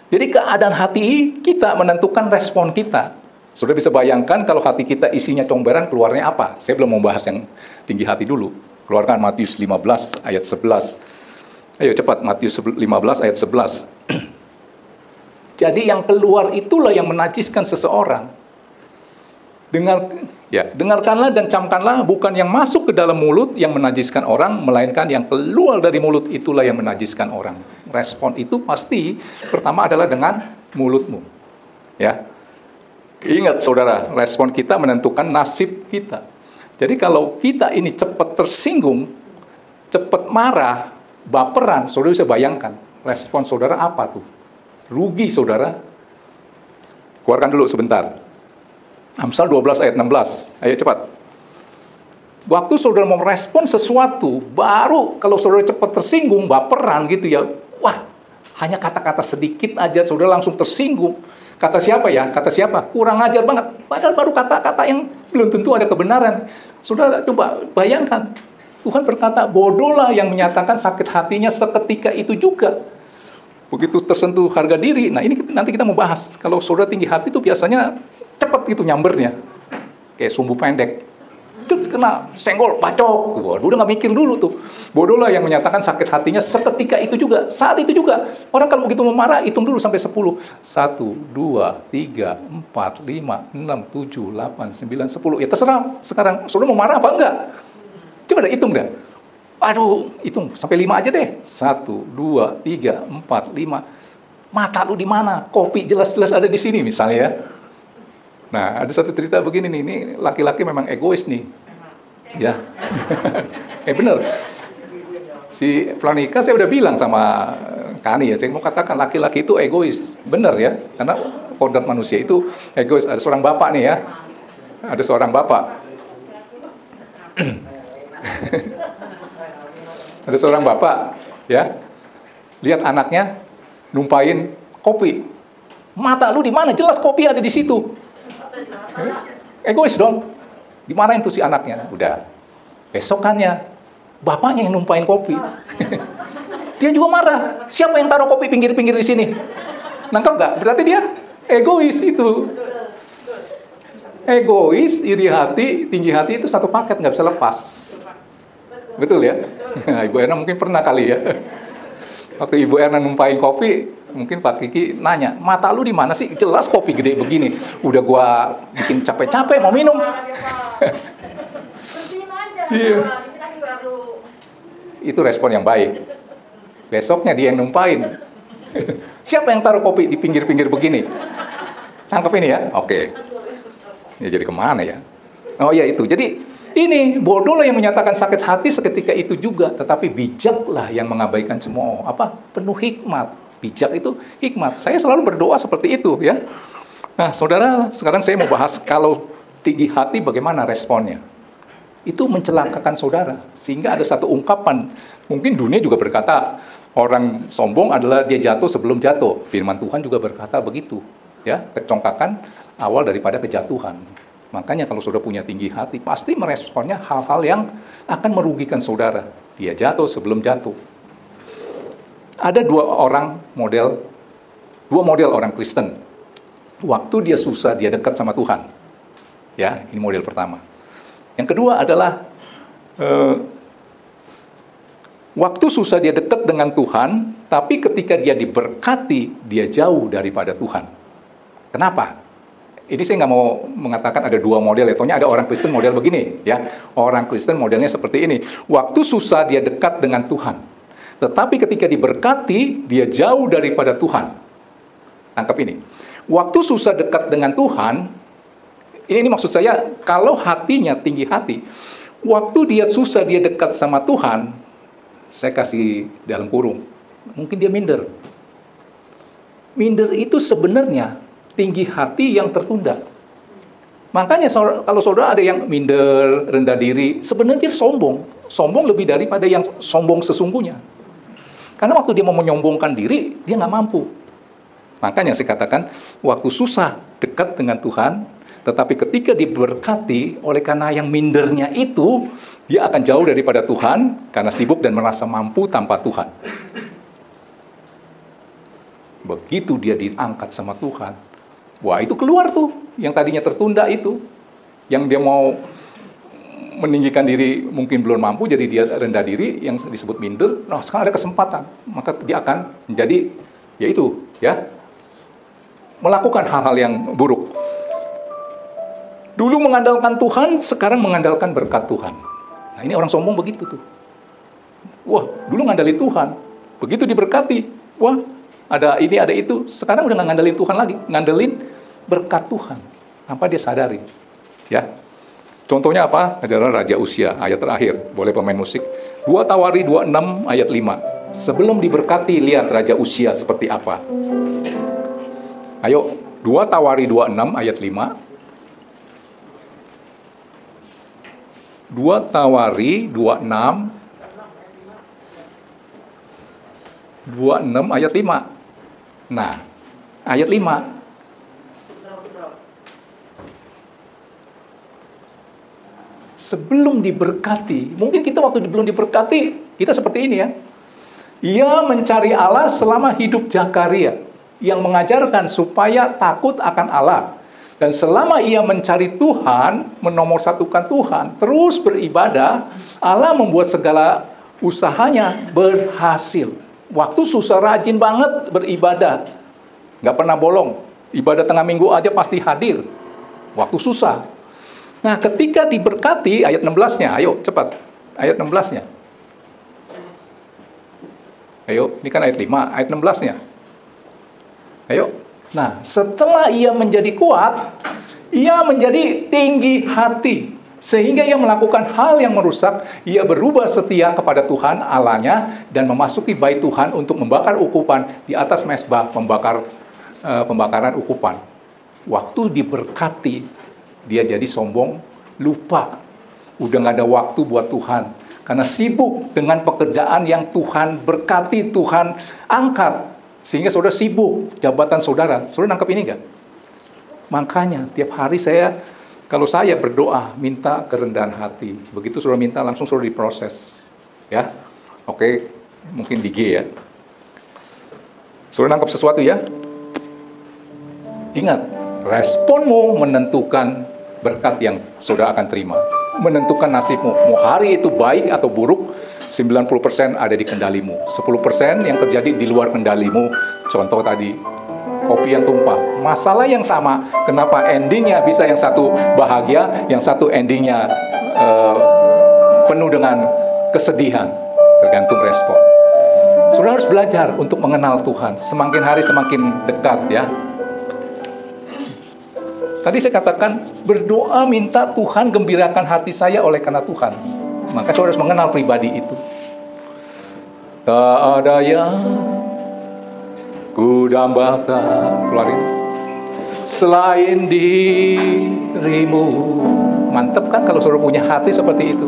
Jadi keadaan hati kita menentukan respon kita. Sudah bisa bayangkan kalau hati kita isinya comberan, keluarnya apa? Saya belum mau bahas yang tinggi hati dulu. Keluarkan Matius 15 ayat 11. Ayo cepat, Matius 15 ayat 11. Jadi yang keluar itulah yang menajiskan seseorang. Dengarkanlah dan camkanlah, bukan yang masuk ke dalam mulut yang menajiskan orang, melainkan yang keluar dari mulut itulah yang menajiskan orang. Respon itu pasti pertama adalah dengan mulutmu. Ya. Ingat saudara, respon kita menentukan nasib kita. Jadi kalau kita ini cepat tersinggung, cepat marah, baperan, saudara bisa bayangkan respon saudara apa tuh? Rugi saudara. Keluarkan dulu sebentar. Amsal 12 ayat 16. Ayo cepat. Waktu saudara mau merespon sesuatu, baru kalau saudara cepat tersinggung, baperan gitu ya. Wah, hanya kata-kata sedikit aja saudara langsung tersinggung. Kata siapa ya? Kata siapa? Kurang ajar banget. Padahal baru kata-kata yang belum tentu ada kebenaran. Saudara coba bayangkan. Tuhan berkata, bodohlah yang menyatakan sakit hatinya seketika itu juga. Begitu tersentuh harga diri. Nah ini nanti kita mau bahas. Kalau saudara tinggi hati itu biasanya cepat gitu nyambernya. Kayak sumbu pendek. Kena senggol, bacok. Waduh, udah gak mikir dulu tuh. Bodohlah yang menyatakan sakit hatinya seketika itu juga. Saat itu juga. Orang kalau begitu memarah, hitung dulu sampai 10. 1, 2, 3, 4, 5, 6, 7, 8, 9, 10. Ya terserah. Sekarang, saudara mau marah apa enggak? Coba deh hitung dah. Aduh, hitung sampai 5 aja deh. 1, 2, 3, 4, 5. Mata lu di mana? Kopi jelas-jelas ada di sini misalnya ya. Nah, ada satu cerita begini nih. Ini laki-laki memang egois nih. Ya. Bener. Si Planika saya udah bilang sama Kani ya, saya mau katakan laki-laki itu egois. Bener ya. Karena kodrat manusia itu egois. Ada seorang bapak nih ya. Ada seorang bapak. Ada seorang bapak, ya, lihat anaknya numpain kopi. Mata lu di mana? Jelas kopi ada di situ. Egois dong. Dimarahin tuh si anaknya. Udah. Besokannya bapaknya yang numpain kopi. Dia juga marah. Siapa yang taruh kopi pinggir-pinggir di sini? Nangkep nggak? Berarti dia egois itu. Egois, iri hati, tinggi hati itu satu paket, nggak bisa lepas. Betul ya? Ibu Erna mungkin pernah kali ya. Waktu Ibu Erna numpain kopi, mungkin Pak Kiki nanya, mata lu di mana sih? Jelas kopi gede begini. Udah gua bikin capek-capek mau minum. Iya. Itu respon yang baik. Besoknya dia yang numpain. Siapa yang taruh kopi di pinggir-pinggir begini? Tangkap ini ya? Oke. Ya jadi kemana ya? Oh ya itu. Jadi ini bodohlah yang menyatakan sakit hati seketika itu juga, tetapi bijaklah yang mengabaikan semua. Penuh hikmat. Bijak itu hikmat. Saya selalu berdoa seperti itu ya. Nah, saudara, sekarang saya mau bahas kalau tinggi hati bagaimana responnya. Itu mencelakakan saudara. Sehingga ada satu ungkapan, mungkin dunia juga berkata, orang sombong adalah dia jatuh sebelum jatuh. Firman Tuhan juga berkata begitu. Ya, kecongkakan awal daripada kejatuhan. Makanya kalau saudara punya tinggi hati, pasti meresponnya hal-hal yang akan merugikan saudara. Dia jatuh sebelum jatuh. Ada dua model orang Kristen. Waktu dia susah, dia dekat sama Tuhan. Ya, ini model pertama. Yang kedua adalah waktu susah dia dekat dengan Tuhan, tapi ketika dia diberkati, dia jauh daripada Tuhan. Kenapa? Ini saya nggak mau mengatakan ada dua model, ya. Ada orang Kristen model begini, ya. Orang Kristen modelnya seperti ini. Waktu susah dia dekat dengan Tuhan, tetapi ketika diberkati dia jauh daripada Tuhan. Tangkap ini. Waktu susah dekat dengan Tuhan, ini maksud saya kalau hatinya tinggi hati. Waktu dia susah dia dekat sama Tuhan, saya kasih dalam kurung, mungkin dia minder. Minder itu sebenarnya tinggi hati yang tertunda. Makanya kalau saudara ada yang minder, rendah diri, sebenarnya sombong. Sombong lebih daripada yang sombong sesungguhnya. Karena waktu dia mau menyombongkan diri, dia nggak mampu. Makanya saya katakan, waktu susah dekat dengan Tuhan, tetapi ketika diberkati oleh karena yang mindernya itu, dia akan jauh daripada Tuhan, karena sibuk dan merasa mampu tanpa Tuhan. Begitu dia diangkat sama Tuhan, wah itu keluar tuh, yang tadinya tertunda itu, yang dia mau meninggikan diri mungkin belum mampu, jadi dia rendah diri, yang disebut minder. Nah sekarang ada kesempatan, maka dia akan menjadi, yaitu ya, melakukan hal-hal yang buruk. Dulu mengandalkan Tuhan, sekarang mengandalkan berkat Tuhan. Nah ini orang sombong begitu tuh. Wah, dulu ngandalin Tuhan, begitu diberkati, wah ada ini ada itu. Sekarang udah nggak ngandelin Tuhan lagi, ngandelin berkat Tuhan. Apa dia sadari? Ya. Contohnya apa? Ajaran Raja Uzia, ayat terakhir. Boleh pemain musik. 2 Tawari 26 ayat 5. Sebelum diberkati, lihat Raja Uzia seperti apa. Ayo, 2 Tawari 26 ayat 5. 2 Tawari 26 ayat 5. Nah, ayat 5. Sebelum diberkati, mungkin kita waktu belum diberkati, kita seperti ini ya. Ia mencari Allah selama hidup Zakaria, yang mengajarkan supaya takut akan Allah. Dan selama ia mencari Tuhan, menomorsatukan Tuhan, terus beribadah, Allah membuat segala usahanya berhasil. Waktu susah rajin banget beribadah, nggak pernah bolong. Ibadah tengah minggu aja pasti hadir. Waktu susah. Nah, ketika diberkati, ayat 16-nya, ayo cepat, ayat 16-nya. Ayo, ini kan ayat 5, ayat 16-nya. Ayo. Nah, setelah ia menjadi kuat, ia menjadi tinggi hati. Sehingga ia melakukan hal yang merusak, ia berubah setia kepada Tuhan Allahnya, dan memasuki bait Tuhan untuk membakar ukupan di atas mezbah pembakaran ukupan. Waktu diberkati, dia jadi sombong, lupa. Udah gak ada waktu buat Tuhan. Karena sibuk dengan pekerjaan yang Tuhan berkati, Tuhan angkat. Sehingga saudara sibuk, jabatan saudara. Saudara nangkep ini gak? Makanya tiap hari kalau saya berdoa, minta kerendahan hati. Begitu saudara minta, langsung saudara diproses. Ya, oke, mungkin di G ya. Saudara nangkep sesuatu ya? Ingat, responmu menentukan berkat yang saudara akan terima. Menentukan nasibmu. Mau hari itu baik atau buruk, 90% ada di kendalimu. 10% yang terjadi di luar kendalimu. Contoh tadi, kopi yang tumpah. Masalah yang sama, kenapa endingnya bisa yang satu bahagia, yang satu endingnya penuh dengan kesedihan. Tergantung respon. Saudara harus belajar untuk mengenal Tuhan. Semakin hari semakin dekat ya. Tadi saya katakan, berdoa minta Tuhan gembirakan hati saya oleh karena Tuhan. Maka saudara harus mengenal pribadi itu. Tak ada yang ku dambakan, keluarin, selain dirimu. Mantap kan kalau saudara punya hati seperti itu.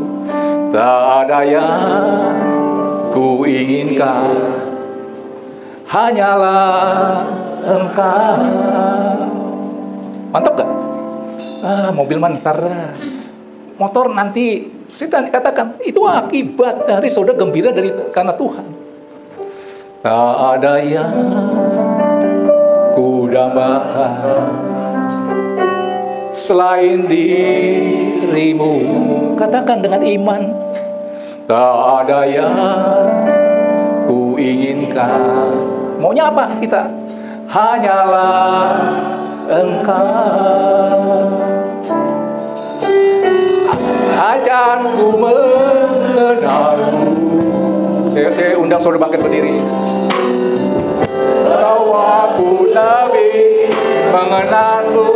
Tak ada yang ku inginkan, hanyalah Engkau. Mantap gak? Mobil mantar, motor nanti. Saya katakan, itu akibat dari saudara gembira karena Tuhan. Tak ada yang ku dambakan selain dirimu. Katakan dengan iman. Tak ada yang ku inginkan. Maunya apa kita? Hanyalah Engkau. Ajarku mengenalmu. Saya undang saudara bangkit berdiri. Tahu aku lebih mengenalmu,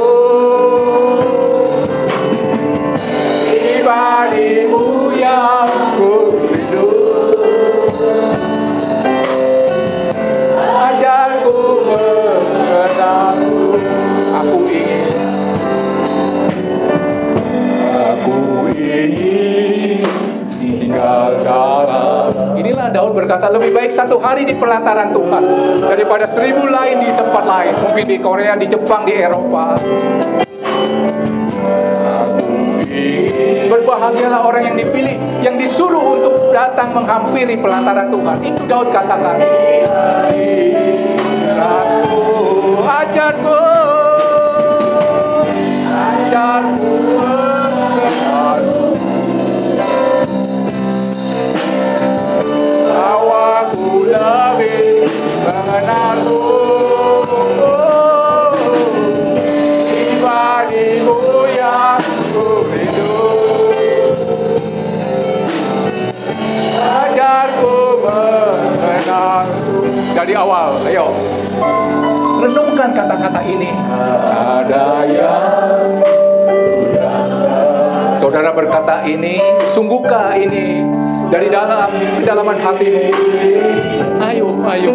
pribadimu yang ku rindu. Ajarku mengenalmu. Aku ingin tinggal dalam. Inilah Daud berkata, lebih baik satu hari di pelataran Tuhan daripada 1000 lain di tempat lain. Mungkin di Korea, di Jepang, di Eropa. Berbahagialah orang yang dipilih, yang disuruh untuk datang menghampiri pelataran Tuhan. Itu Daud katakan. mengenalku. Pribadimu yang ku rindu. Ajarku mengenalku. Dari awal, ayo. Renungkan kata-kata ini. Ada yang saudara berkata ini, sungguhkah ini dari dalam kedalaman hatimu? Ayo, ayo,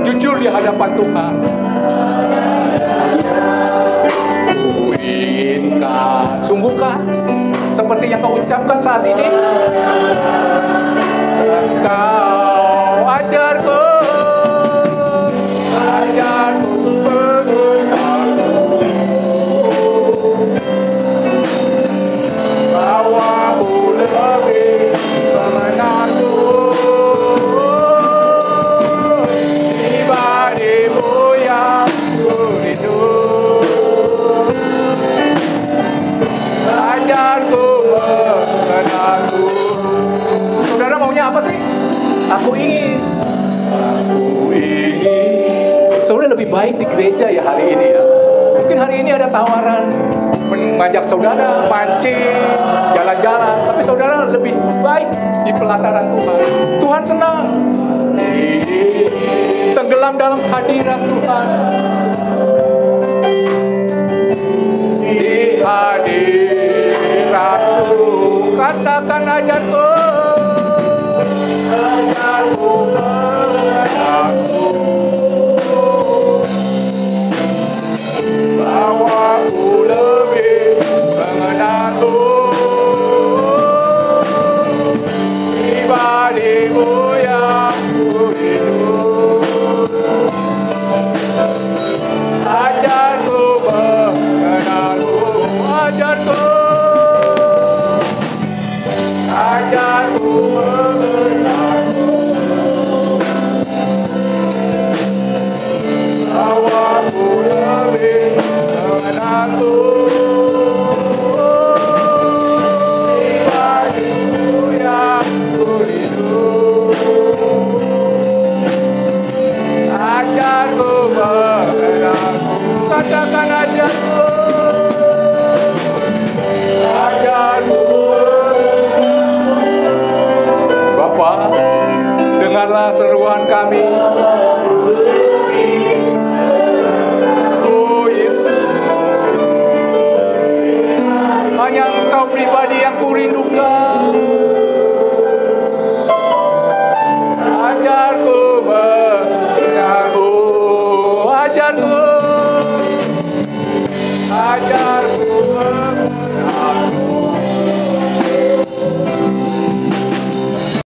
jujur di hadapan Tuhan. Ku inginkan, sungguhkah seperti yang kau ucapkan saat ini? Engkau ajarku, ajarku mengenalku, bahwamu lebih mengenalku. Pribadimu yang ku rindu. Ajarku mengenalku. Saudara maunya apa sih? Aku ingin. Saudara lebih baik di gereja ya hari ini ya. Mungkin hari ini ada tawaran mengajak saudara mancing, jalan-jalan, tapi saudara lebih baik di pelataran Tuhan. Tuhan senang. Tenggelam dalam hadirat Tuhan. Di hadiratku, katakan ajarku, ajarku mengenalku, bahwa ku lebih mengenalku. Pribadimu yang ku rindu. Ajarku mengenalku, ajarku, ajarku mengenalku, bahwa ku lebih mengenalku. Pribadimu yang ku rindu. Ajarku mengenalku, katakan ajarku, ajarku mengenalku. Bapa, dengarlah seruan kami. Oh Yesus, hanya Engkau pribadi yang kurindukan. Ajarku mengenalku, ajarku, ajarku mengenalku.